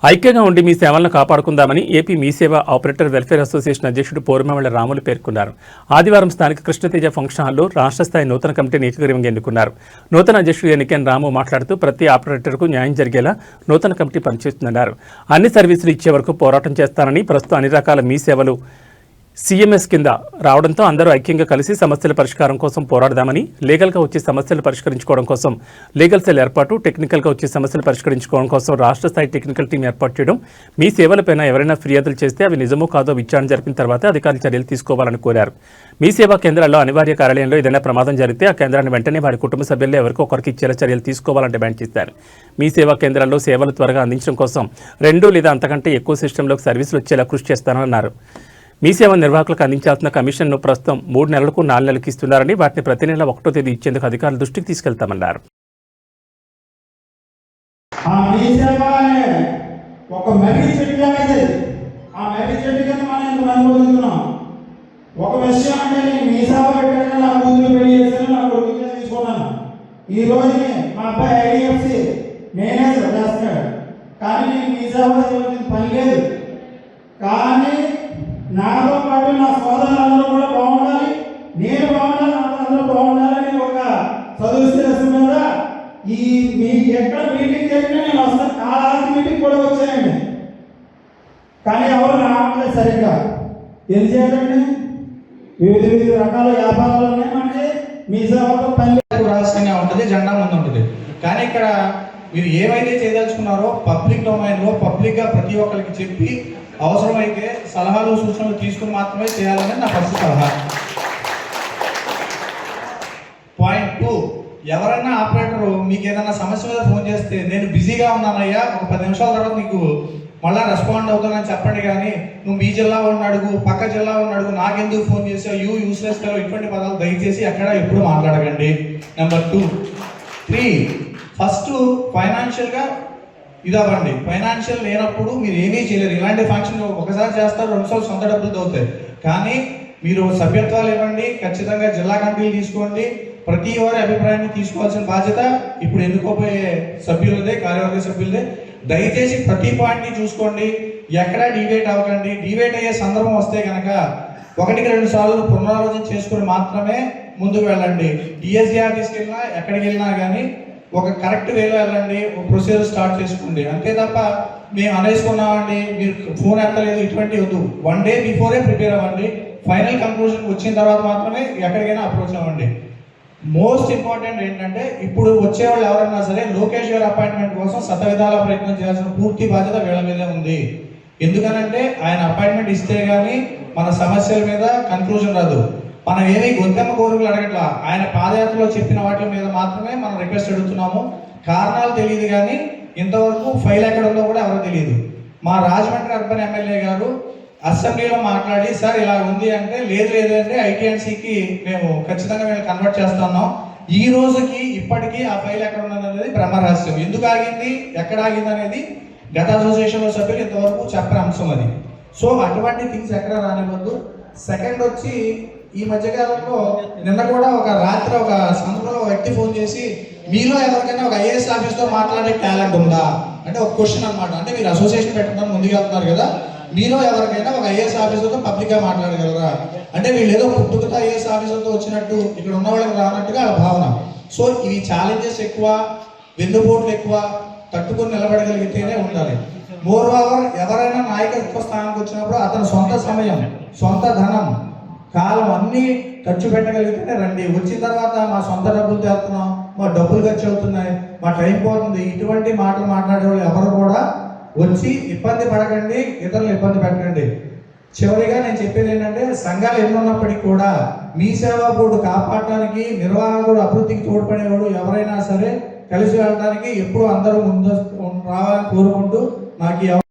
ఐక్యంగా ఉండి మీ సేవలను కాపాడుకుందామని ఏపీ మీ సేవ ఆపరేటర్ వెల్ఫేర్ అసోసియేషన్ అధ్యక్షుడు పోరుమామిళ్ల రాములు పేర్కొన్నారు. ఆదివారం స్థానిక కృష్ణతేజ ఫంక్షన్ హాల్లో రాష్ట్ర స్థాయి నూతన కమిటీని ఏకగ్రీవంగా ఎన్నుకున్నారు. నూతన అధ్యక్షుడు ఎన్నికైన రాము మాట్లాడుతూ ప్రతి ఆపరేటర్కు న్యాయం జరిగేలా నూతన కమిటీ పనిచేస్తుందన్నారు. అన్ని సర్వీసులు ఇచ్చే వరకు పోరాటం చేస్తానని, ప్రస్తుతం అన్ని రకాల మీ సేవలు సీఎంఎస్ కింద రావడంతో అందరూ ఐక్యంగా కలిసి సమస్యల పరిష్కారం కోసం పోరాడదామని, లీగల్గా వచ్చే సమస్యలు పరిష్కరించుకోవడం కోసం లీగల్ సెల్ ఏర్పాటు, టెక్నికల్గా వచ్చే సమస్యలు పరిష్కరించుకోవడం కోసం రాష్ట్ర స్థాయి టెక్నికల్ టీం ఏర్పాటు చేయడం, మీ సేవలపైన ఎవరైనా ఫిర్యాదులు చేస్తే అవి నిజమో కాదో విచారణ జరిపిన తర్వాత అధికారులు చర్యలు తీసుకోవాలని కోరారు. మీ సేవా కేంద్రాల్లో అనివార్య కార్యాలయంలో ఏదైనా ప్రమాదం జరిగితే ఆ కేంద్రాన్ని వెంటనే వారి కుటుంబ సభ్యుల్లో ఎవరికో ఒకరికి ఇచ్చేలా చర్యలు తీసుకోవాలని డిమాండ్ చేశారు. మీ సేవా కేంద్రాల్లో సేవలు త్వరగా అందించడం కోసం 2 లేదా అంతకంటే ఎక్కువ సిస్టంలోకి సర్వీసులు వచ్చేలా కృషి చేస్తానన్నారు. మీ సేవ నిర్వాహకులకు అందించాల్సిన కమిషన్ను ప్రస్తుతం 3 నెలలకు 4 నెలలకు ఇస్తున్నారని, వాటిని ప్రతి నెల 1వ తేదీ ఇచ్చేందుకు అధికారుల దృష్టికి తీసుకెళ్తామన్నారు. నాతో పాటు నా సోదరులందరూ కూడా బాగుండాలి, నేను బాగుండాలి, అందరూ బాగుండాలని ఒక సదుద్దేశం మీద మీ ఎక్కడ మీటింగ్ జరిగినా నేను వస్తాను. కాలాస్తి మీటింగ్ కూడా వచ్చానండి, కానీ ఎవరు రావట్లేదు సరిగ్గా. ఎందుచేతండి వివిధ రకాల వ్యాపారాలు ఉన్నాయి. మనకి మీ సేవతో పని రాసుకునే ఉంటుంది, జెండా ముందు ఉంటుంది. కానీ ఇక్కడ మీరు ఏవైతే చేయదలుచుకున్నారో పబ్లిక్ డొమైన్లో పబ్లిక్గా ప్రతి ఒక్కరికి చెప్పి అవసరమైతే సలహాలు సూచనలు తీసుకుని మాత్రమే చేయాలని నా ఫస్ట్ సలహా. పాయింట్ 2, ఎవరైనా ఆపరేటరు మీకు ఏదైనా సమస్య మీద ఫోన్ చేస్తే నేను బిజీగా ఉన్నానయ్యా, ఒక 10 నిమిషాల తర్వాత నీకు మళ్ళీ రెస్పాండ్ అవుతానని చెప్పండి. కానీ నువ్వు మీ జిల్లా ఉన్న అడుగు, పక్క జిల్లా ఉన్న అడుగు, నాకెందుకు ఫోన్ చేసావు, యూస్లెస్ కదా, ఇటువంటి పదాలు దయచేసి ఎక్కడ ఎప్పుడు మాట్లాడకండి. నెంబర్ 2, 3, ఫస్ట్ ఫైనాన్షియల్గా ఇదవ్వండి. ఫైనాన్షియల్ లేనప్పుడు మీరు ఏమీ చేయలేరు. ఇలాంటి ఫంక్షన్ ఒకసారి చేస్తారు, 2 సార్లు సొంత డబ్బులు అవుతాయి. కానీ మీరు సభ్యత్వాలు ఇవ్వండి, ఖచ్చితంగా జిల్లా కమిటీలు తీసుకోండి. ప్రతి వారి అభిప్రాయాన్ని తీసుకోవాల్సిన బాధ్యత ఇప్పుడు ఎన్నుకోబోయే సభ్యులదే, కార్యవర్గ సభ్యులదే. దయచేసి ప్రతి పాయింట్ని చూసుకోండి, ఎక్కడా డివేట్ అవ్వకండి. డివేట్ అయ్యే సందర్భం వస్తే కనుక 1కి 2 సార్లు పునరాలోచన చేసుకుని మాత్రమే ముందుకు వెళ్ళండి. డిఎస్సి ఆఫీస్కి వెళ్ళినా ఎక్కడికి వెళ్ళినా కానీ ఒక కరెక్ట్ వేలో వెళ్ళండి, ఒక ప్రొసీజర్ స్టార్ట్ చేసుకోండి. అంతే తప్ప మేము అనేసుకున్నామండి, మీరు ఫోన్ ఎత్తలేదు, ఇటువంటి వద్దు. 1 డే బిఫోరే ప్రిపేర్ అవ్వండి. ఫైనల్ కంక్లూజన్ వచ్చిన తర్వాత మాత్రమే ఎక్కడికైనా అప్రోచ్ అవ్వండి. మోస్ట్ ఇంపార్టెంట్ ఏంటంటే ఇప్పుడు వచ్చేవాళ్ళు ఎవరైనా సరే లోకేష్ గారి అపాయింట్మెంట్ కోసం శతవిధాల ప్రయత్నం చేయాల్సిన పూర్తి బాధ్యత వీళ్ళ మీదే ఉంది. ఎందుకనంటే ఆయన అపాయింట్మెంట్ ఇస్తే కానీ మన సమస్యల మీద కన్క్లూజన్ రాదు. మనం ఏమీ గొంతెమ్మ కోరికలు అడగట్లా, ఆయన పాదయాత్రలో చెప్పిన వాటి మీద మాత్రమే మనం రిక్వెస్ట్ అడుగుతున్నాము. కారణాలు తెలియదు, కానీ ఇంతవరకు ఫైల్ ఎక్కడ ఉందో కూడా ఎవరో తెలియదు. మా రాజమండ్రి అర్బన్ ఎమ్మెల్యే గారు అసెంబ్లీలో మాట్లాడి సార్ ఇలా ఉంది అంటే, లేదు అంటే ఐటీఎన్సీకి మేము ఖచ్చితంగా మేము కన్వర్ట్ చేస్తున్నాం. ఈ రోజుకి ఇప్పటికీ ఆ ఫైల్ ఎక్కడ ఉన్నది అనేది బ్రహ్మరహస్యం. ఎందుకు ఆగింది, ఎక్కడ ఆగింది అనేది గత అసోసియేషన్లో సభ్యులు ఇంతవరకు చెప్పని అంశం అది. సో అటువంటి థింగ్స్ ఎక్కడ రానివ్వద్దు. సెకండ్ వచ్చి, ఈ మధ్యకాలంలో నిన్న కూడా ఒక రాత్రి ఒక సందర్భంలో వ్యక్తి ఫోన్ చేసి మీలో ఎవరికైనా ఒక ఐఏఎస్ ఆఫీస్తో మాట్లాడే టాలెంట్ ఉందా అంటే ఒక క్వశ్చన్ అనమాట. అంటే మీరు అసోసియేషన్ పెట్టడానికి ముందుకు వెళ్తున్నారు కదా, మీలో ఎవరికైనా ఒక ఐఏఎస్ ఆఫీసర్తో పబ్లిక్గా మాట్లాడగలరా అంటే వీళ్ళు ఏదో పుట్టుకతో ఐఏఎస్ ఆఫీసర్తో వచ్చినట్టు ఇక్కడ ఉన్న వాళ్ళకి రానట్టుగా ఆ భావన. సో ఇవి ఛాలెంజెస్ ఎక్కువ, వెన్నుపోట్లు ఎక్కువ, తట్టుకొని నిలబడగలిగితేనే ఉండాలి. మోర్ ఓవర్ ఎవరైనా నాయకత్వ స్థానానికి వచ్చినప్పుడు అతను సొంత సమయం, సొంత ధనం, కాలం అన్నీ ఖర్చు పెట్టగలిగితేనే రండి. వచ్చిన తర్వాత మా సొంత డబ్బులు చేస్తున్నాం, మా డబ్బులు ఖర్చు అవుతున్నాయి, మా టైం పోతుంది, ఇటువంటి మాటలు మాట్లాడే వాళ్ళు ఎవరు కూడా వచ్చి ఇబ్బంది పడకండి, ఇతరులు ఇబ్బంది పెట్టండి. చివరిగా నేను చెప్పేది ఏంటంటే, సంఘాలు ఎన్ని ఉన్నప్పటికీ కూడా మీ సేవా బోర్డు కాపాడటానికి, నిర్వాహకుడు అభివృద్ధికి తోడ్పడేవాడు ఎవరైనా సరే కలిసి వెళ్ళడానికి ఎప్పుడు అందరూ ముందు రావాలని కోరుకుంటూ నాకు